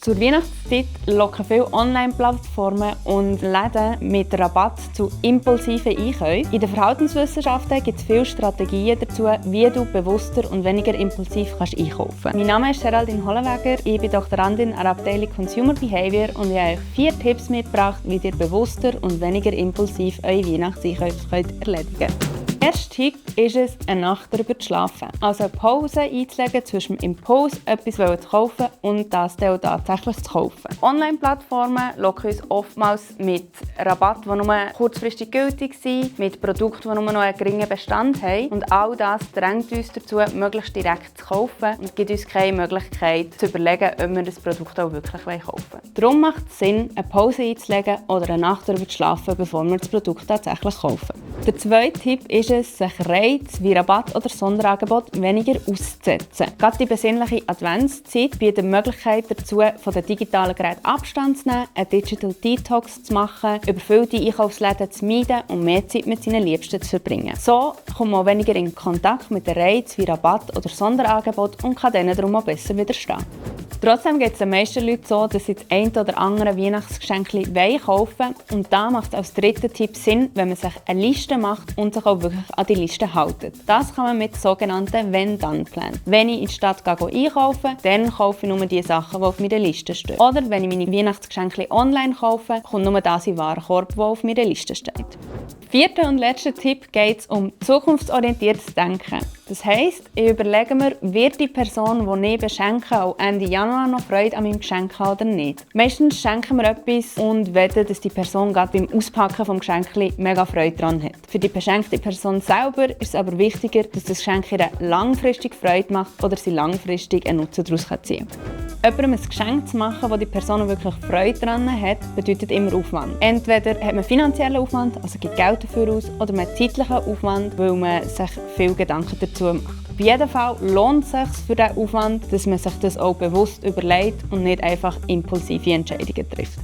Zur Weihnachtszeit locken viele Online-Plattformen und Läden mit Rabatt zu impulsiven Einkäufen. In den Verhaltenswissenschaften gibt es viele Strategien dazu, wie du bewusster und weniger impulsiv einkaufen kannst. Mein Name ist Geraldine Hollenweger, ich bin Doktorandin an der Abteilung Consumer Behavior und ich habe euch 4 Tipps mitgebracht, wie ihr bewusster und weniger impulsiv eure Weihnachtseinkäufe erledigen könnt. Der erste Tipp ist es, eine Nacht darüber zu schlafen. Also eine Pause einzulegen zwischen dem Impuls, etwas zu kaufen und das dann auch tatsächlich zu kaufen. Online-Plattformen locken uns oftmals mit Rabatt, die nur kurzfristig gültig sind, mit Produkten, die nur noch einen geringen Bestand haben. Und all das drängt uns dazu, möglichst direkt zu kaufen und gibt uns keine Möglichkeit zu überlegen, ob wir das Produkt auch wirklich kaufen wollen. Darum macht es Sinn, eine Pause einzulegen oder eine Nacht darüber zu schlafen, bevor wir das Produkt tatsächlich kaufen. Der zweite Tipp ist es, sich Reize wie Rabatt oder Sonderangebot weniger auszusetzen. Gerade die besinnliche Adventszeit bietet die Möglichkeit dazu, von den digitalen Geräten Abstand zu nehmen, einen Digital Detox zu machen, überfüllte Einkaufsläden zu meiden und mehr Zeit mit seinen Liebsten zu verbringen. So kommt man auch weniger in Kontakt mit den Reizen wie Rabatt oder Sonderangebot und kann denen darum auch besser widerstehen. Trotzdem geht es den meisten Leuten so, dass sie das ein oder andere Weihnachtsgeschenk kaufen wollen. Und da macht es als dritter Tipp Sinn, wenn man sich eine Liste macht und sich auch wirklich an die Liste hält. Das kann man mit sogenannten Wenn-Dann-Plänen. Wenn ich in die Stadt einkaufe, dann kaufe ich nur die Sachen, die auf meiner Liste stehen. Oder wenn ich meine Weihnachtsgeschenke online kaufe, kommt nur das in den Warenkorb, das auf meiner Liste steht. Vierter und letzter Tipp geht es um zukunftsorientiertes Denken. Das heisst, ich überlege mir, wird die Person, die ich beschenke, auch Ende Januar noch Freude an meinem Geschenk haben oder nicht. Meistens schenken wir etwas und wollen, dass die Person gerade beim Auspacken des Geschenks mega Freude daran hat. Für die beschenkte Person selber ist es aber wichtiger, dass das Geschenk ihr langfristig Freude macht oder sie langfristig einen Nutzen daraus ziehen kann. Jemandem ein Geschenk zu machen, wo die Person wirklich Freude daran hat, bedeutet immer Aufwand. Entweder hat man finanziellen Aufwand, also gibt Geld dafür aus, oder man hat zeitlichen Aufwand, weil man sich viel Gedanken dazu macht. Auf jeden Fall lohnt es sich für diesen Aufwand, dass man sich das auch bewusst überlegt und nicht einfach impulsive Entscheidungen trifft.